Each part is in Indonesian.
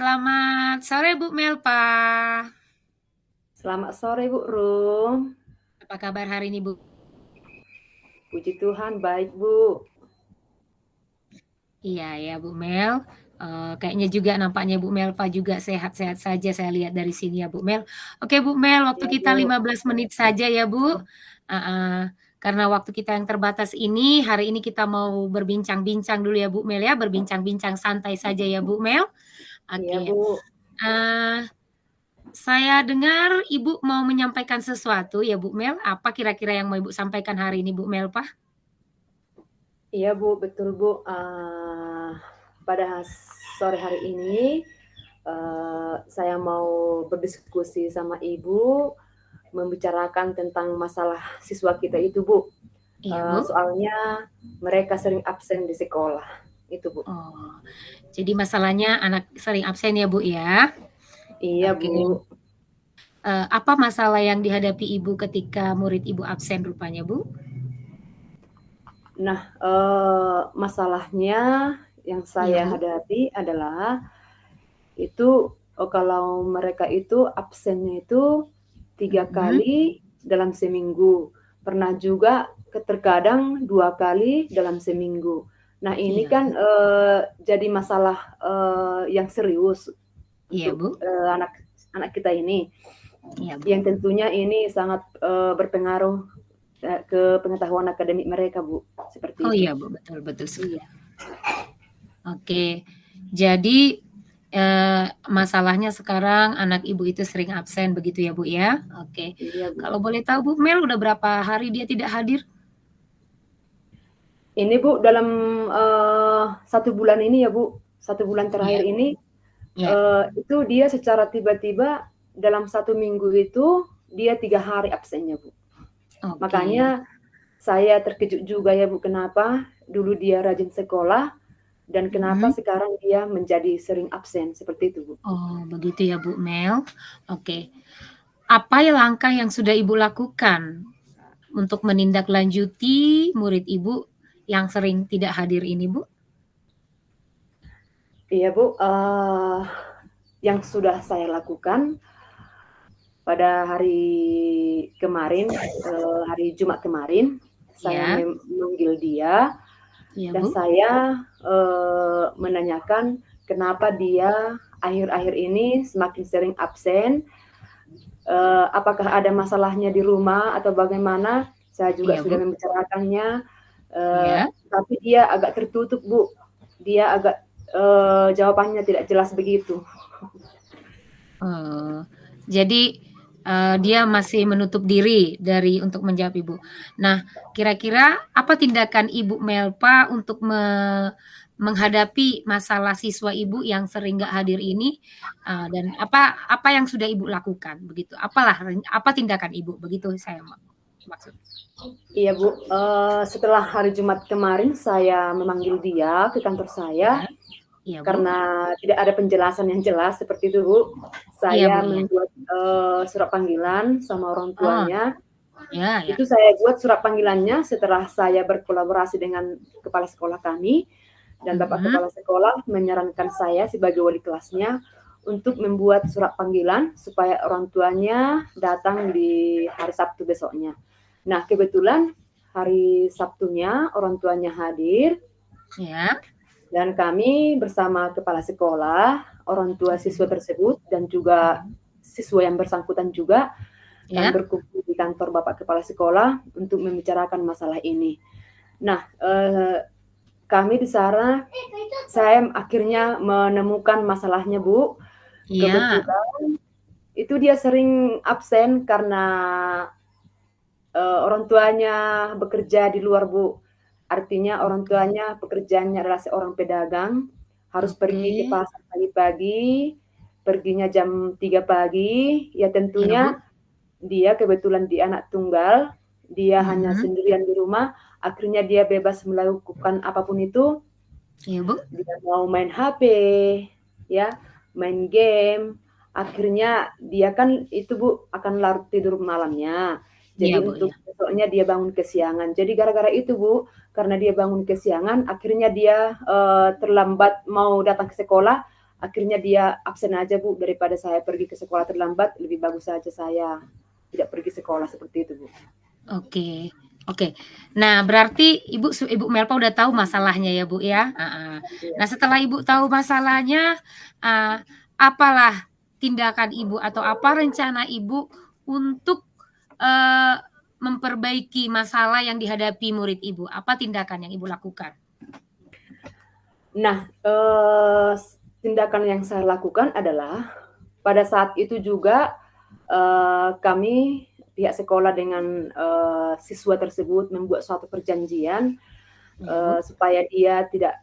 Selamat sore Bu Melpa. Selamat sore Bu Rum. Apa kabar hari ini Bu? Puji Tuhan baik Bu. Iya ya Bu Mel. Kayaknya juga nampaknya Bu Melpa juga sehat-sehat saja saya lihat dari sini ya Bu Mel. Oke Bu Mel, waktu Ya kita Bu. 15 menit saja ya Bu. Karena waktu kita yang terbatas ini, hari ini kita mau berbincang-bincang dulu ya Bu Mel ya, berbincang-bincang santai saja ya Bu Mel. Iya Oke. Bu. Eh, saya dengar Ibu mau menyampaikan sesuatu ya Bu Mel. Apa kira-kira yang mau Ibu sampaikan hari ini Bu Melpa? Iya Bu, betul Bu. Pada sore hari ini saya mau berdiskusi sama Ibu membicarakan tentang masalah siswa kita itu Bu. Iya Bu. Soalnya mereka sering absen di sekolah. Itu Bu. Oh, jadi masalahnya anak sering absen ya Bu ya? Iya Oke. Bu. Apa masalah yang dihadapi Ibu ketika murid Ibu absen rupanya Bu? Nah, masalahnya yang Iya saya Bu. hadapi adalah itu kalau mereka itu absennya itu 3 Mhm. kali dalam seminggu. Pernah juga terkadang 2 kali dalam seminggu. Nah ini Iya. kan, jadi masalah, yang serius Iya untuk, Bu. anak anak kita ini. Iya Bu. Yang tentunya ini sangat, berpengaruh, ke pengetahuan akademik mereka Bu, Oh seperti itu. iya Bu, betul betul sekali. Iya. Oke. Jadi, masalahnya sekarang anak Ibu itu sering absen begitu ya Bu ya? Oke. Iya Bu. Kalau boleh tahu Bu Mel udah berapa hari dia tidak hadir? Ini Bu dalam, 1 bulan ini ya Bu, 1 bulan Iya. terakhir ini, Iya. itu dia secara tiba-tiba dalam 1 minggu itu dia 3 hari absennya Bu. Oke. Makanya saya terkejut juga ya Bu, kenapa dulu dia rajin sekolah dan kenapa Mhm. sekarang dia menjadi sering absen, seperti itu Bu. Oh, begitu ya Bu Mel. Oke. Apa ya langkah yang sudah Ibu lakukan untuk menindaklanjuti murid Ibu yang sering tidak hadir ini, Bu? Iya Bu, yang sudah saya lakukan pada hari kemarin, hari Jumat kemarin, saya Iya. memanggil dia Iya, dan Bu. saya, menanyakan kenapa dia akhir-akhir ini semakin sering absen, apakah ada masalahnya di rumah atau bagaimana, saya juga Iya, sudah Bu. membicarakannya, Iya. tapi dia agak tertutup, Bu. Dia agak, jawabannya tidak jelas begitu. Oh, jadi, dia masih menutup diri dari untuk menjawab Ibu. Nah, kira-kira apa tindakan Ibu Melpa untuk menghadapi masalah siswa Ibu yang sering nggak hadir ini, dan apa yang sudah Ibu lakukan begitu? Apa tindakan Ibu? Begitu saya maksud. Iya, Bu, setelah hari Jumat kemarin saya memanggil dia ke kantor saya, Iya. Iya, Bu. karena tidak ada penjelasan yang jelas seperti itu, Bu. Iya, Saya Bu, ya. membuat, surat panggilan sama orang Oh, tuanya. ya ya. Itu saya buat surat panggilannya setelah saya berkolaborasi dengan kepala sekolah kami, dan Bapak Mhm. kepala sekolah menyarankan saya sebagai wali kelasnya untuk membuat surat panggilan supaya orang tuanya datang di hari Sabtu besoknya. Nah, kebetulan hari Sabtunya orang tuanya hadir Ya. dan kami bersama kepala sekolah, orang tua Oke, siswa Bu. tersebut, dan juga siswa yang bersangkutan juga, kami Ya. berkumpul di kantor Bapak kepala sekolah untuk membicarakan masalah ini. Nah, kami di sana, saya akhirnya menemukan masalahnya, Bu. Iya. Kebetulan itu dia sering absen karena, orang tuanya bekerja di luar, Bu. Artinya orang Oke. tuanya pekerjaannya adalah seorang pedagang, harus Oke. pergi ke pasar pagi-pagi, perginya jam 3 pagi, ya Iya, tentunya Bu. dia kebetulan dia anak tunggal, dia hanya Mhm. sendirian di rumah, akhirnya dia bebas melakukan apapun itu, Iya, Bu. dia mau main HP, ya, main game, akhirnya dia kan itu Bu, akan larut tidur malamnya. Iya, Jadi Bu, ya. untuk besoknya dia bangun kesiangan. Jadi gara-gara itu Bu, karena dia bangun kesiangan, akhirnya dia, terlambat mau datang ke sekolah, akhirnya dia absen aja Bu, daripada saya pergi ke sekolah terlambat, lebih bagus saja saya tidak pergi sekolah, seperti itu Bu. Oke, oke. Nah, berarti Ibu Melpa udah tahu masalahnya ya, Bu, ya? Heeh. Iya. Nah, setelah Ibu tahu masalahnya, apalah tindakan Ibu atau apa rencana Ibu untuk, memperbaiki masalah yang dihadapi murid Ibu? Apa tindakan yang Ibu lakukan? Nah, tindakan yang saya lakukan adalah pada saat itu juga, kami pihak sekolah dengan, siswa tersebut membuat suatu perjanjian, Iya, Bu. supaya dia tidak,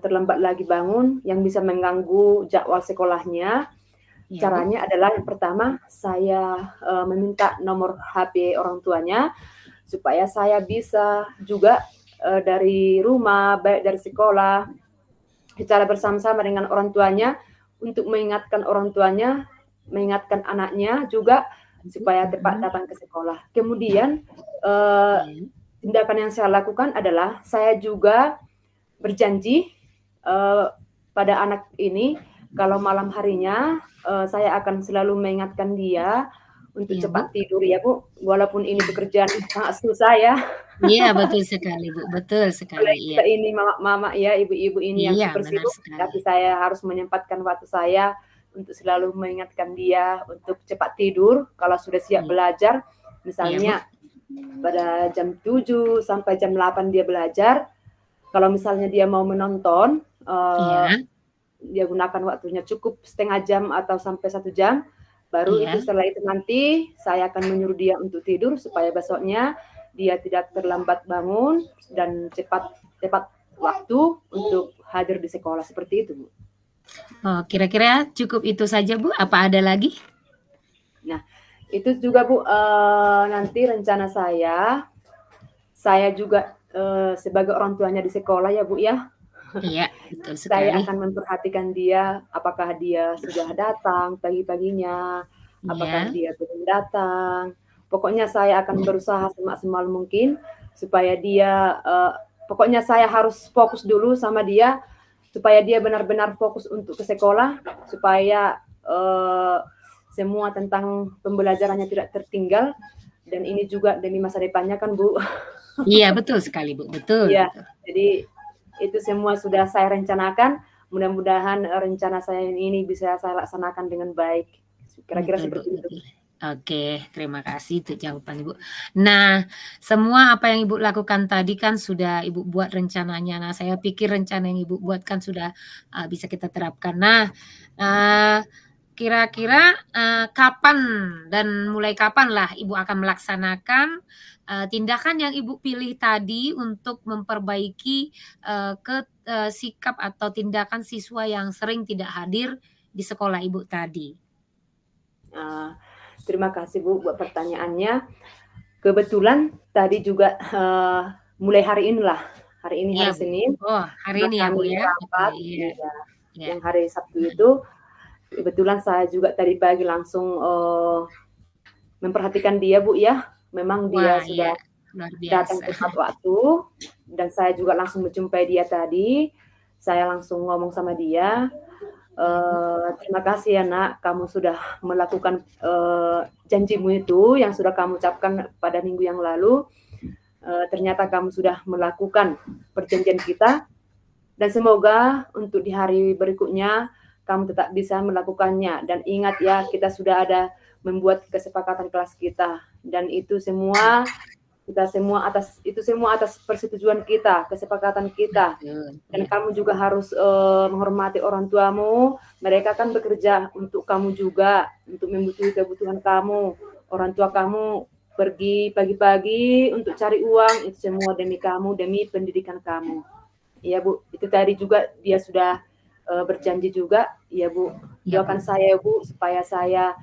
terlambat lagi bangun yang bisa mengganggu jadwal sekolahnya. Iya, Bu. Caranya adalah yang pertama saya, meminta nomor HP orang tuanya, supaya saya bisa juga, dari rumah, baik dari sekolah, secara bersama-sama dengan orang tuanya, untuk mengingatkan orang tuanya, mengingatkan anaknya juga supaya tepat datang ke sekolah. Kemudian, Iya. tindakan yang saya lakukan adalah saya juga berjanji, pada anak ini kalau malam harinya, saya akan selalu mengingatkan dia untuk Iya, Bu. cepat tidur ya, Bu. Walaupun ini pekerjaan sangat susah ya, Iya, betul sekali, Bu, betul sekali, apalagi iya. kita ini mama-mama ya, ibu-ibu ini yang Iya, super benar sibuk, sekali. tapi saya harus menyempatkan waktu saya untuk selalu mengingatkan dia untuk cepat tidur kalau sudah siap Iya. belajar. Iya, Bu. Misalnya pada jam 7 sampai jam 8 dia belajar, kalau misalnya dia mau menonton, Iya. dia gunakan waktunya cukup setengah jam atau sampai 1 jam, baru itu Iya. setelah itu nanti saya akan menyuruh dia untuk tidur supaya besoknya dia tidak terlambat bangun dan tepat waktu untuk hadir di sekolah, seperti itu, Bu. Oh, kira-kira cukup itu saja, Bu? Apa ada lagi? Nah, itu juga, Bu, nanti rencana saya juga, sebagai orang tuanya di sekolah ya, Bu, ya. Iya, betul Saya sekali. akan memperhatikan dia, apakah dia sudah datang pagi-paginya, apakah Iya, dia belum datang. Pokoknya saya akan berusaha semaksimal mungkin supaya dia, pokoknya saya harus fokus dulu sama dia, supaya dia benar-benar fokus untuk ke sekolah, supaya, semua tentang pembelajarannya tidak tertinggal, dan ini juga demi masa depannya kan, Bu. iya betul sekali, Bu, betul Iya, betul. jadi itu semua sudah saya rencanakan, mudah-mudahan, rencana saya ini bisa saya laksanakan dengan baik. Kira-kira Betul, Bu, seperti itu. betul. Oke, terima kasih untuk jawaban Ibu. Nah, semua apa yang Ibu lakukan tadi kan sudah Ibu buat rencananya. Nah, saya pikir rencana yang Ibu buat kan sudah, bisa kita terapkan. Nah, eee, kira-kira, kapan dan mulai kapanlah Ibu akan melaksanakan, tindakan yang Ibu pilih tadi untuk memperbaiki, sikap atau tindakan siswa yang sering tidak hadir di sekolah Ibu tadi? Eee, Terima kasih Bu buat pertanyaannya. Kebetulan tadi juga, mulai hari ini Iya, hari Bu. Senin, Oh, hari setelah ini ya, Bu, kami ya? Oke, rapat iya iya, iya. yang hari Sabtu Mhm. itu, kebetulan saya juga tadi pagi langsung, memperhatikan dia Bu ya, memang dia Wah, sudah iya, luar datang biasa. tepat waktu, dan saya juga langsung menjumpai dia tadi. Saya langsung ngomong sama dia, Iya, Bu. "Terima kasih ya Nak, kamu sudah melakukan, janjimu itu yang sudah kamu ucapkan pada minggu yang lalu. Ternyata kamu sudah melakukan perjanjian kita, dan semoga untuk di hari berikutnya kamu tetap bisa melakukannya. Dan ingat ya, kita sudah ada membuat kesepakatan kelas kita, dan itu semua atas persetujuan kita, kesepakatan kita. Betul, Dan iya. kamu juga harus, menghormati orang tuamu, mereka kan bekerja untuk kamu juga, untuk memenuhi kebutuhan kamu. Orang tua kamu pergi pagi-pagi untuk cari uang, itu semua demi kamu, demi pendidikan kamu." Iya, Bu, itu tadi juga dia sudah, berjanji juga. Iya, Bu, Iya, doakan Bu. saya ya, Bu, supaya saya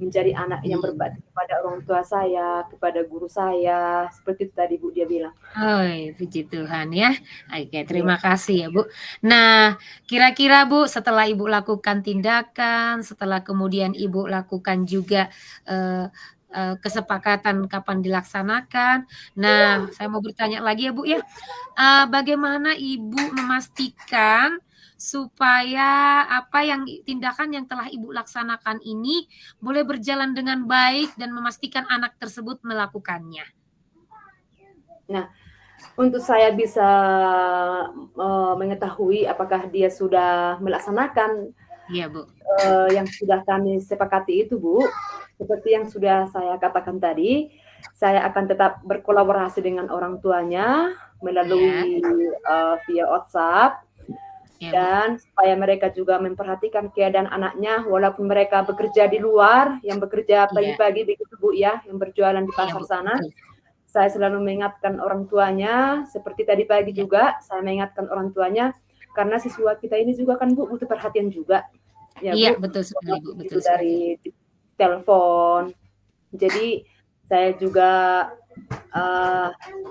menjadi anak yang Iya. berbakti kepada orang tua saya, kepada guru saya, seperti itu tadi, Bu, dia bilang. Oi, puji Tuhan ya. Oke, Iya. terima kasih ya, Bu. Nah, kira-kira Bu, setelah Ibu lakukan tindakan, setelah kemudian Ibu lakukan juga, eee kesepakatan kapan dilaksanakan. Nah, saya mau bertanya lagi ya, Bu, ya. Bagaimana Ibu memastikan supaya tindakan yang telah Ibu laksanakan ini boleh berjalan dengan baik dan memastikan anak tersebut melakukannya? Nah, untuk saya bisa mengetahui apakah dia sudah melaksanakan Iya, Bu. yang sudah kami sepakati itu, Bu, seperti yang sudah saya katakan tadi, saya akan tetap berkolaborasi dengan orang tuanya melalui via WhatsApp, Ya, Bu. dan supaya mereka juga memperhatikan keadaan anaknya walaupun mereka bekerja di luar, yang bekerja Iya. pagi-pagi begitu, Bu, ya, yang berjualan di Iya, pasar Bu, sana. betul. Saya selalu mengingatkan orang tuanya, seperti tadi pagi Iya. juga saya mengingatkan orang tuanya, karena siswa kita ini juga kan, Bu, butuh perhatian juga. Ya, Iya, Bu, betul sekali, Bu, itu betul sekali. dari telepon. Jadi saya juga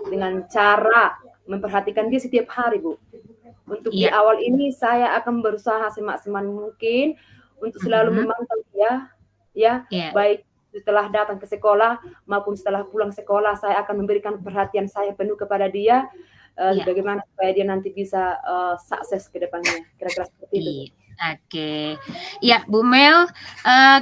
dengan cara memperhatikan dia setiap hari, Bu. Untuk di Iya. awal ini saya akan berusaha semaksimal mungkin untuk selalu memantau dia, ya, Iya. baik setelah datang ke sekolah maupun setelah pulang sekolah, saya akan memberikan perhatian saya penuh kepada dia, Iya. bagaimana supaya dia nanti bisa sukses ke depannya. Kira-kira seperti itu, Bu. Iya. Oke. Ya, Bu Mel,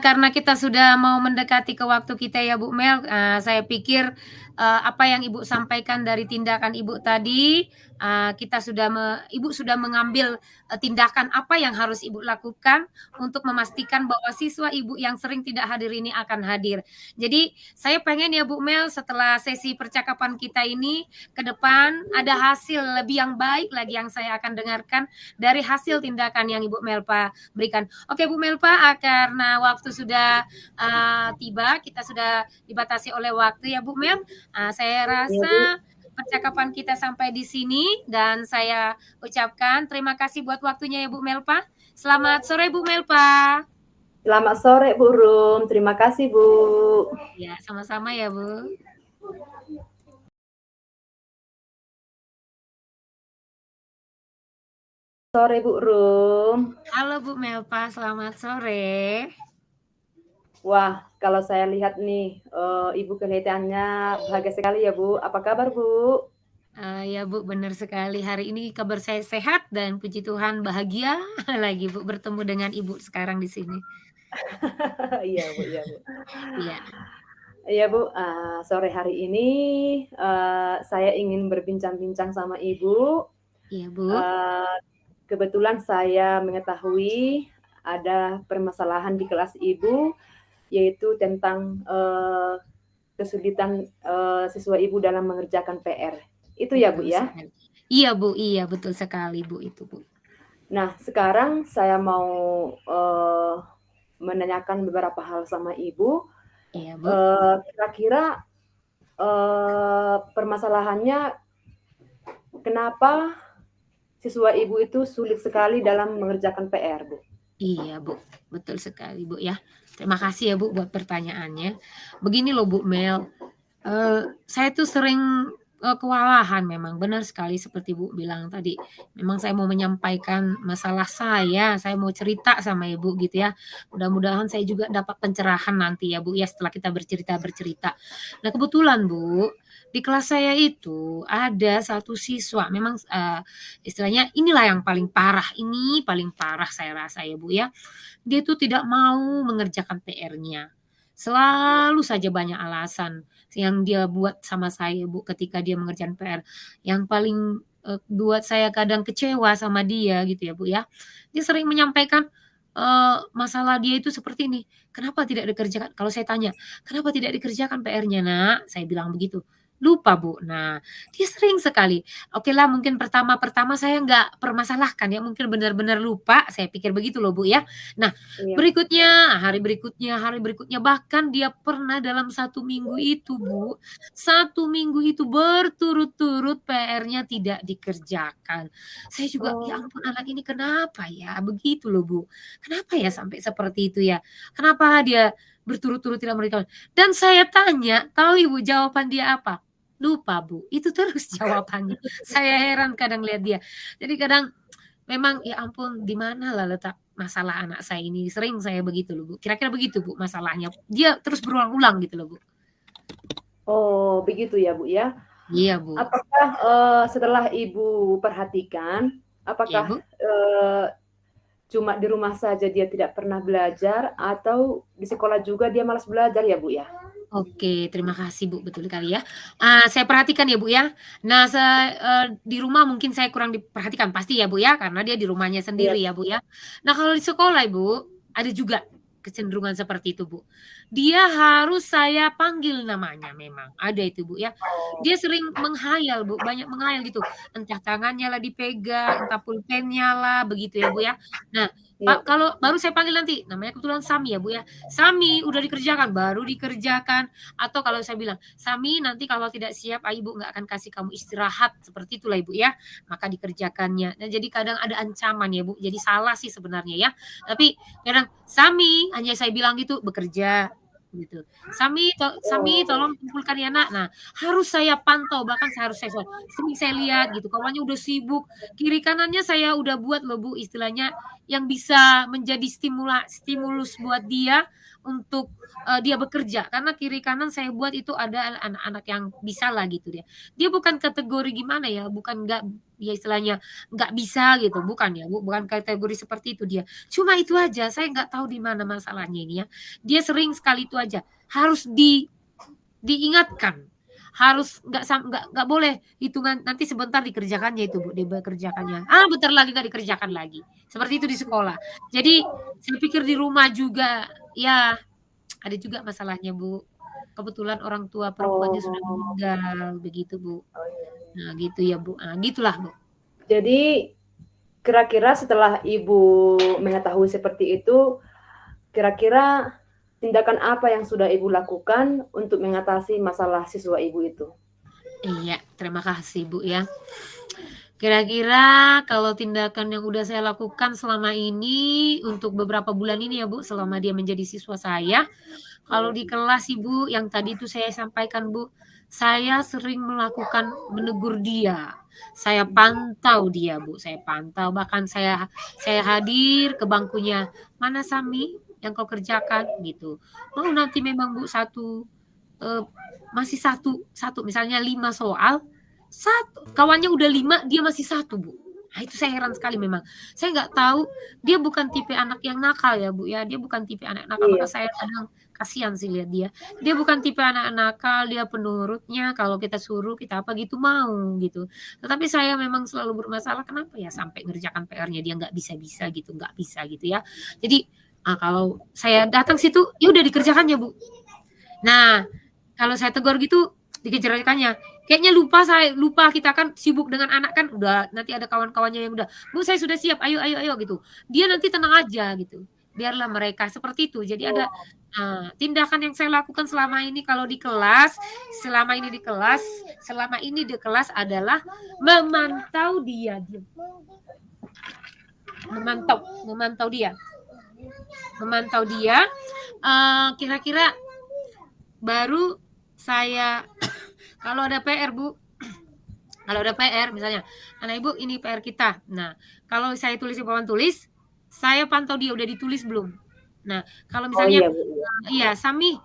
karena kita sudah mau mendekati ke waktu kita ya, Bu Mel, saya pikir apa yang Ibu sampaikan dari tindakan Ibu tadi, Ibu sudah mengambil tindakan apa yang harus Ibu lakukan untuk memastikan bahwa siswa Ibu yang sering tidak hadir ini akan hadir. Jadi, saya pengen ya Bu Mel, setelah sesi percakapan kita ini, ke depan ada hasil lebih yang baik lagi yang saya akan dengarkan dari hasil tindakan yang Ibu Melpa berikan. Oke, Bu Melpa, karena waktu sudah tiba, kita sudah dibatasi oleh waktu ya Bu Mel. Saya Iya, Bu. rasa percakapan kita sampai di sini dan saya ucapkan terima kasih buat waktunya ya Bu Melpa. Selamat sore Bu Melpa. Selamat sore, Bu Rum. Terima kasih, Bu. Ya, sama-sama ya Bu. Sore, Bu Rum. Halo Bu Melpa, selamat sore. Wah, kalau saya lihat nih, Ibu kelihatannya bahagia sekali ya, Bu. Apa kabar, Bu? Ya Bu, benar sekali. Hari ini kabar saya sehat dan puji Tuhan bahagia lagi Bu bertemu dengan Ibu sekarang di sini. Iya, Bu, iya, Bu. Iya. Iya, Bu, sore hari ini, saya ingin berbincang-bincang sama Ibu. Iya, Bu. Kebetulan saya mengetahui ada permasalahan di kelas Ibu, yaitu tentang kesulitan siswa Ibu dalam mengerjakan PR. Itu ya, Bu, Betul ya? sekali. Iya, Bu, iya, betul sekali, Bu, itu, Bu. Nah, sekarang saya mau menanyakan beberapa hal sama Ibu. Iya, Bu. Kira-kira permasalahannya kenapa siswa Ibu itu sulit sekali dalam mengerjakan PR, Bu? Iya, Bu, betul sekali, Bu, ya. Terima kasih ya, Bu, buat pertanyaannya. Begini loh, Bu Mel, saya tuh sering kewalahan memang, benar sekali seperti Bu bilang tadi. Memang saya mau menyampaikan masalah saya mau cerita sama Ibu gitu ya. Mudah-mudahan saya juga dapat pencerahan nanti ya, Bu, ya, setelah kita bercerita-bercerita. Nah, kebetulan, Bu, di kelas saya itu ada satu siswa, memang istilahnya inilah yang paling parah saya rasa ya Bu ya. Dia itu tidak mau mengerjakan PR-nya. Selalu saja banyak alasan yang dia buat sama saya Bu ketika dia mengerjakan PR. Yang paling buat saya kadang kecewa sama dia gitu ya Bu ya. Dia sering menyampaikan masalah dia itu seperti ini, "Kenapa tidak dikerjakan?" Kalau saya tanya, "Kenapa tidak dikerjakan PR-nya, Nak?" Saya bilang begitu. Lupa, Bu. Nah, dia sering sekali. Okelah mungkin pertama-pertama saya nggak permasalahkan ya, mungkin benar-benar lupa, saya pikir begitu loh, Bu, ya. Nah, Iya. hari berikutnya, bahkan dia pernah dalam 1 minggu itu, Bu, 1 minggu itu berturut-turut PR-nya tidak dikerjakan. Saya juga, "Ya Oh, ampun anak ini kenapa ya?" Begitu loh, Bu. Kenapa ya sampai seperti itu ya? Kenapa dia berturut-turut tidak mengerjakan? Dan saya tanya, tahu Ibu jawaban dia apa? Lupa, Bu. Itu terus jawabannya. Saya heran kadang lihat dia. Jadi kadang memang ya ampun di manalah letak masalah anak saya ini, sering saya begitu loh, Bu. Kira-kira begitu, Bu, masalahnya. Dia terus berulang-ulang gitu loh, Bu. oh, begitu ya, Bu, ya. Iya, Bu. Apakah, setelah Ibu perhatikan, Iya, apakah, Bu. cuma di rumah saja dia tidak pernah belajar atau di sekolah juga dia malas belajar ya, Bu, ya? Oke, terima kasih, Bu, betul sekali ya. Saya perhatikan ya, Bu, ya. Nah, di rumah mungkin saya kurang diperhatikan, pasti ya, Bu, ya, karena dia di rumahnya Iya. sendiri ya, Bu, ya. Nah, kalau di sekolah, Ibu, ada juga kecenderungan seperti itu, Bu. Dia harus saya panggil namanya memang, ada itu, Bu, ya. Dia sering menghayal, Bu, banyak menghayal gitu, entah tangannya lah dipegang, entah pulpennya lah, begitu ya, Bu, ya. Nah, Iya. kalau baru saya panggil nanti, namanya kebetulan Sami ya, Bu, ya. "Sami, udah dikerjakan?" Baru dikerjakan. Atau kalau saya bilang, "Sami, nanti kalau tidak siap, Ibu nggak akan kasih kamu istirahat." Seperti itulah Ibu ya, maka dikerjakannya. Nah, jadi kadang ada ancaman ya Bu, jadi salah sih sebenarnya ya. Tapi kadang, "Sami," hanya saya bilang gitu, "bekerja." Gitu. "Sami, Oh. tolong kumpulkan ya Nak." Nah, harus saya pantau, bahkan sering saya lihat gitu, kawannya udah sibuk, kiri kanannya saya udah buat loh Bu, istilahnya yang bisa menjadi stimulus buat dia untuk dia bekerja, karena kiri kanan saya buat itu ada anak-anak yang bisa lah gitu dia. Dia bukan kategori gimana ya, bukan nggak ya istilahnya nggak bisa gitu, bukan ya Bu, bukan kategori seperti itu dia. Cuma itu aja, saya nggak tahu di mana masalahnya ini ya. Dia sering sekali itu aja, harus diingatkan, harus nggak boleh hitungan nanti sebentar dikerjakannya itu Bu, dikerjakannya, bentar lagi nggak dikerjakan lagi, seperti itu di sekolah. Jadi saya pikir di rumah juga ya ada juga masalahnya, Bu. Kebetulan orang tua perempuannya sudah Oh. meninggal, begitu, Bu. Oh, iya. Nah, gitu ya, Bu. Gitulah, Bu. Jadi kira-kira setelah Ibu mengetahui seperti itu, kira-kira tindakan apa yang sudah Ibu lakukan untuk mengatasi masalah siswa Ibu itu? Iya, terima kasih, Bu, ya. Kira-kira kalau tindakan yang udah saya lakukan selama ini, untuk beberapa bulan ini ya, Bu, selama dia menjadi siswa saya, kalau Iya. di kelas Ibu, yang tadi itu saya sampaikan Bu, saya sering melakukan menegur dia. Saya pantau dia Bu, saya pantau, bahkan saya hadir ke bangkunya, "Mana Sami yang kau kerjakan?" Gitu. Mau nanti memang Bu eee, masih satu satu misalnya 5 soal, kawannya udah 5 dia masih satu Bu. Nah itu saya heran sekali memang. Saya nggak tahu, dia bukan tipe anak yang nakal ya Bu ya, dia bukan tipe anak nakal, maka Iya. saya kadang kasihan sih lihat dia. Dia bukan tipe anak nakal, dia penurutnya, kalau kita suruh, kita apa gitu mau gitu. Tetapi saya memang selalu bermasalah, kenapa ya sampai ngerjakan PR-nya dia nggak bisa-bisa gitu, nggak bisa gitu ya. Jadi, kalau saya datang situ, ya udah dikerjakannya Bu. Nah, kalau saya tegur gitu, dikerjakannya. Kayaknya lupa kita kan sibuk dengan anak kan, udah nanti ada kawan-kawannya yang udah, "Bu, saya sudah siap, ayo ayo ayo," gitu. Dia nanti tenang aja gitu, biarlah mereka seperti itu. Jadi ada, Oh. tindakan yang saya lakukan selama ini kalau di kelas, selama ini di kelas adalah memantau dia, memantau memantau dia memantau dia, kira-kira baru saya kalau ada PR, Bu, kalau ada PR misalnya, "Anak Ibu ini PR kita." Nah, kalau saya tulis di papan tulis, saya pantau dia udah ditulis belum. Nah, kalau Oh, misalnya, iya, Bu, iya. iya, "Sami,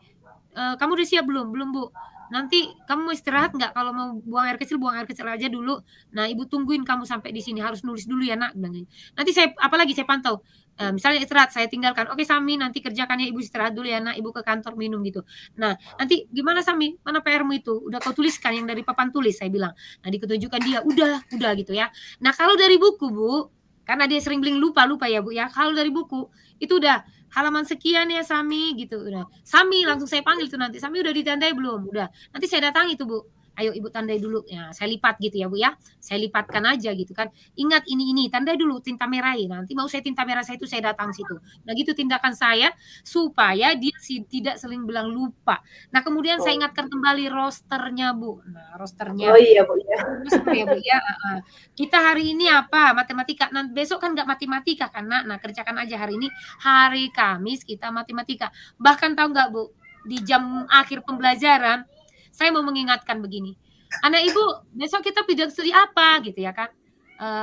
kamu udah siap belum?" "Belum, Bu." "Nanti kamu mau istirahat nggak? Kalau mau buang air kecil aja dulu. Nah, Ibu tungguin kamu sampai di sini, harus nulis dulu ya, Nak," bilang gitu. Nanti apalagi saya pantau, misalnya istirahat saya tinggalkan, "Oke, Sami, nanti kerjakan ya, Ibu istirahat dulu ya, Nak, Ibu ke kantor minum," gitu. Nah, "Nanti gimana Sami, mana PR-mu itu? Udah kau tuliskan yang dari papan tulis?" Saya bilang. Nah, ditunjukkan dia, udah gitu ya. Nah, kalau dari buku, Bu, karena dia sering bling lupa ya, Bu, ya. Kalau dari buku, itu udah halaman sekian ya Sami gitu, udah. Sami langsung saya panggil tuh nanti, "Sami udah ditandai belum?" Udah. Nanti saya datangi tuh, Bu. "Ayo Ibu tandai dulu." Ya, saya lipat gitu ya, Bu, ya. Saya lipatkan aja gitu kan. "Ingat ini, tandai dulu, tinta merahin." Nanti mau saya tinta merah saya itu saya datang situ. Nah, gitu tindakan saya supaya dia tidak sering bilang lupa. Nah, kemudian saya Oh. ingatkan kembali rosternya, Bu. Nah, Oh, rosternya iya, Bu, iya. roster ya, Bu, ya, heeh. Kita hari ini apa? Matematika. Nah, besok kan nggak matematika kan, Nak. Nah, kerjakan aja hari ini, hari Kamis kita matematika. Bahkan tahu nggak, Bu, di jam akhir pembelajaran, saya mau mengingatkan begini, "Anak Ibu, besok kita bidang studi apa?" Gitu ya kan.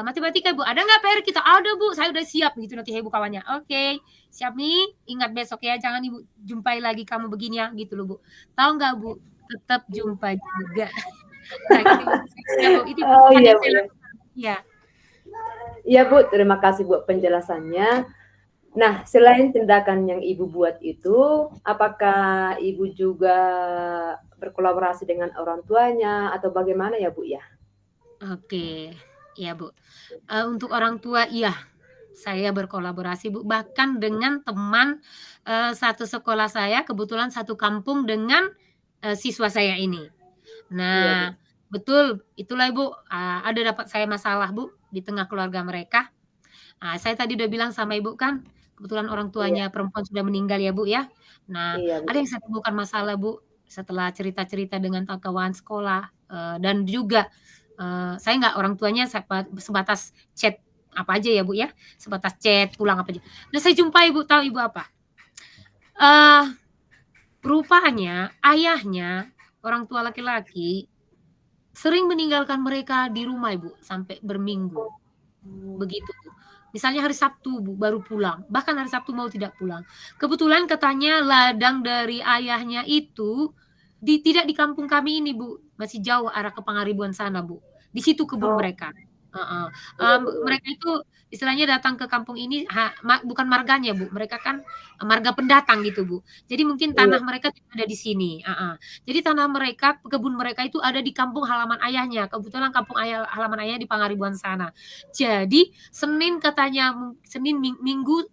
"Matematika, Bu." "Ada nggak PR kita?" "Ada, Bu, saya udah siap." Gitu nanti heboh kawannya. "Oke, siap nih, ingat besok ya, jangan Ibu jumpai lagi kamu begini ya." Gitu loh, Bu. Tahu nggak, Bu, tetap jumpa juga. Nah gitu Bu, itu Oh, tindakan iya, yang Bu, saya ya. lakukan. Iya. Iya Bu, terima kasih buat penjelasannya. Nah, selain tindakan yang Ibu buat itu, apakah Ibu juga berkolaborasi dengan orang tuanya atau bagaimana ya Bu ya? Oke, iya Bu. Untuk orang tua iya, saya berkolaborasi Bu, bahkan dengan teman, satu sekolah saya, kebetulan satu kampung dengan, siswa saya ini. Iya Bu. Nah, betul, itulah Ibu, ada dapat saya masalah Bu, di tengah keluarga mereka. Saya tadi udah bilang sama Ibu kan, kebetulan orang Iya tuanya perempuan sudah meninggal ya Bu ya. Nah, iya ada Bu. yang saya temukan masalah Bu, setelah cerita-cerita dengan kawan sekolah, dan juga, saya nggak orang tuanya sebatas chat apa aja ya Bu ya, sebatas chat pulang apa aja. Nah saya jumpai Ibu, tahu Ibu apa? Eee, Rupanya ayahnya, orang tua laki-laki, sering meninggalkan mereka di rumah Ibu, sampai berminggu. Oh, Begitu, Bu. Misalnya hari Sabtu, Bu, baru pulang, bahkan hari Sabtu mau tidak pulang. Kebetulan katanya ladang dari ayahnya itu tidak di kampung kami ini, Bu, masih jauh arah ke Pangaribuan sana, Bu. Di situ kebun oh, mereka. Heeh, iya Bu, iya. mereka itu istilahnya datang ke kampung ini bukan marganya, Bu, mereka kan marga pendatang gitu, Bu. Jadi mungkin Iya, tanah mereka tidak ada di sini, heeh. Jadi tanah mereka, kebun mereka itu ada di kampung halaman ayahnya, kebetulan kampung halaman ayahnya di Pangaribuan sana. Jadi Senin katanya Senin, Minggu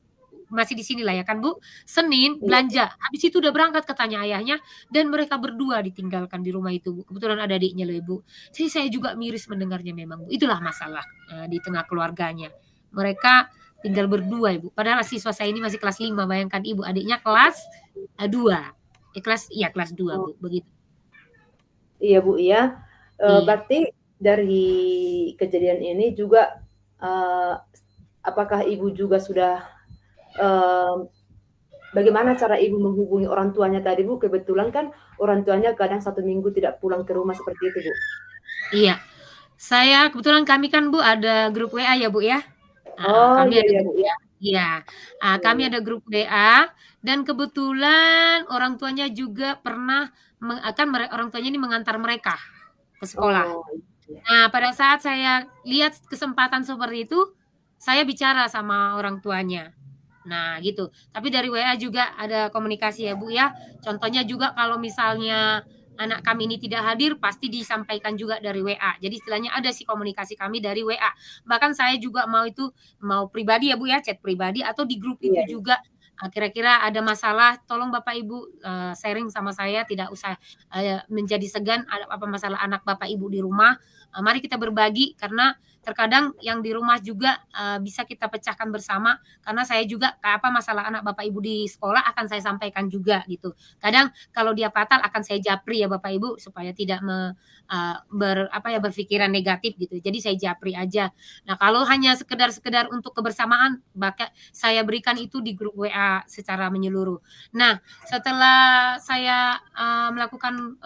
masih di sini lah ya kan, Bu. Senin iya. belanja, habis itu udah berangkat katanya ayahnya dan mereka berdua ditinggalkan di rumah itu, Bu. Kebetulan ada adiknya loh, Ibu. Jadi saya juga miris mendengarnya memang, Bu. Itulah masalah, di tengah keluarganya. Mereka tinggal berdua, Ibu. Padahal siswa saya ini masih kelas 5, bayangkan Ibu, adiknya kelas, 2. Kelas 2, Oh, Bu, begitu. iya Bu, iya. Iya. Berarti dari kejadian ini juga, eee, apakah Ibu juga sudah, eee, bagaimana cara Ibu menghubungi orang tuanya tadi Bu? Kebetulan kan orang tuanya kadang 1 minggu tidak pulang ke rumah seperti itu Bu. Iya. Kebetulan kami kan Bu ada grup WA ya Bu ya. Oh, Kami iya ada iya grup Bu, iya WA iya, iya kami iya. ada grup WA dan kebetulan orang tuanya juga pernah orang tuanya ini mengantar mereka ke sekolah. Oh, iya. Nah, pada saat saya lihat kesempatan seperti itu, saya bicara sama orang tuanya. Nah, gitu. Tapi dari WA juga ada komunikasi ya, Bu, ya. Contohnya juga kalau misalnya anak kami ini tidak hadir, pasti disampaikan juga dari WA. Jadi istilahnya ada sih komunikasi kami dari WA. Bahkan saya juga mau pribadi ya, Bu, ya, chat pribadi atau di grup itu Iya iya. juga, kira-kira ada masalah, tolong Bapak Ibu, sharing sama saya, tidak usah, menjadi segan, ada apa masalah anak Bapak Ibu di rumah, mari kita berbagi karena terkadang yang di rumah juga, bisa kita pecahkan bersama karena saya juga masalah anak Bapak Ibu di sekolah akan saya sampaikan juga gitu. Kadang kalau dia fatal akan saya japri ya Bapak Ibu supaya tidak berpikiran negatif gitu. Jadi saya japri aja. Nah, kalau hanya sekedar untuk kebersamaan maka saya berikan itu di grup WA secara menyeluruh. Nah, setelah saya, melakukan,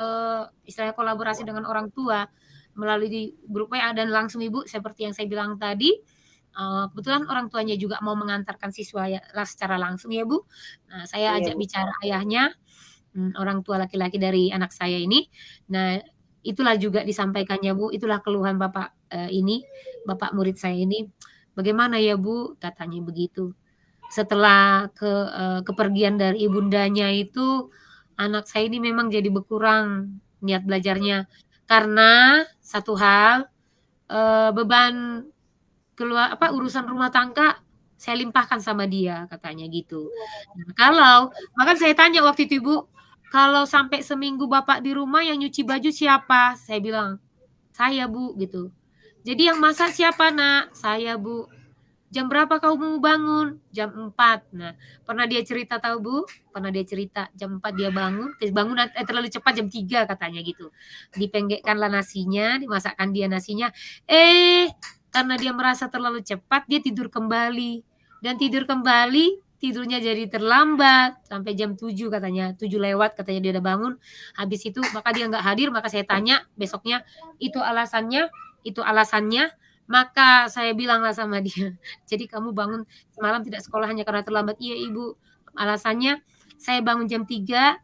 istilahnya kolaborasi dengan orang tua melalui di grup WA dan langsung Ibu seperti yang saya bilang tadi, kebetulan orang tuanya juga mau mengantarkan siswa ya secara langsung ya, Bu. Nah, saya Iya ajak Bu. bicara ayahnya, orang tua laki-laki dari anak saya ini. Nah, itulah juga disampaikannya, Bu, itulah keluhan bapak, bapak murid saya ini. "Bagaimana ya, Bu?" katanya begitu. Setelah kepergian dari ibundanya itu, anak saya ini memang jadi berkurang niat belajarnya. Karena satu hal, beban urusan rumah tangga saya limpahkan sama dia katanya gitu. Nah, bahkan saya tanya waktu itu, Ibu, "Kalau sampai seminggu Bapak di rumah yang nyuci baju siapa?" Saya bilang, "Saya, Bu," gitu. "Jadi yang masak siapa, Nak?" "Saya, Bu." "Jam berapa kamu bangun?" "Jam 4." Nah, pernah dia cerita tahu, Bu, pernah dia cerita jam 4 dia bangun, terlalu cepat jam 3 katanya gitu. Dipenggekkanlah nasinya, dimasakkan dia nasinya, karena dia merasa terlalu cepat dia tidur kembali, dan tidurnya jadi terlambat sampai jam 7 katanya, 7 lewat katanya dia udah bangun. Habis itu maka dia nggak hadir, maka saya tanya besoknya, "Itu alasannya?" "Itu alasannya." Maka saya bilanglah sama dia, "Jadi kamu bangun semalam tidak sekolah hanya karena terlambat?" "Iya, Ibu, alasannya saya bangun jam 3,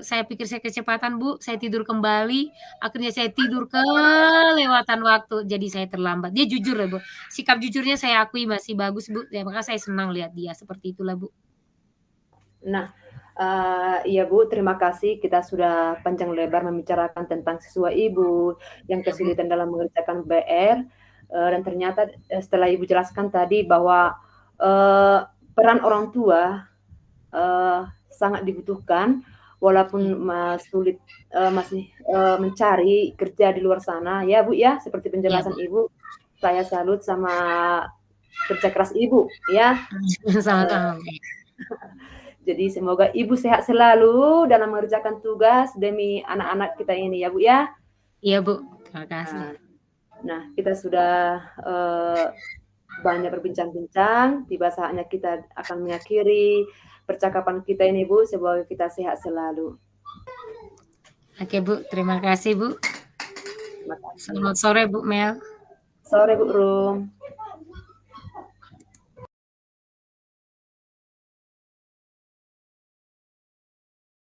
saya pikir saya kecepatan, Bu, saya tidur kembali, akhirnya saya tidur kelewatan waktu, jadi saya terlambat. Dia jujur ya, Bu, sikap jujurnya saya akui masih bagus, Bu, ya maka saya senang lihat dia, seperti itulah, Bu. Nah, iya Bu, terima kasih kita sudah panjang lebar membicarakan tentang siswa Ibu yang Ya, Bu. kesulitan dalam mengerjakan PR, dan ternyata, setelah Ibu jelaskan tadi bahwa, peran orang tua, sangat dibutuhkan walaupun sulit, masih, mencari kerja di luar sana ya Bu ya, seperti Iya, penjelasan Bu. Ibu, saya salut sama kerja keras Ibu ya. Sama-sama, Bu. Jadi semoga Ibu sehat selalu dalam mengerjakan tugas demi anak-anak kita ini ya Bu ya. Iya, Bu, terima kasih. Nah kita sudah, banyak berbincang-bincang, tiba saatnya kita akan mengakhiri percakapan kita ini Bu, semoga kita sehat selalu. Oke, Bu, terima kasih, Bu. Terima kasih. Selamat sore, Bu Mel. Sore Bu Rum.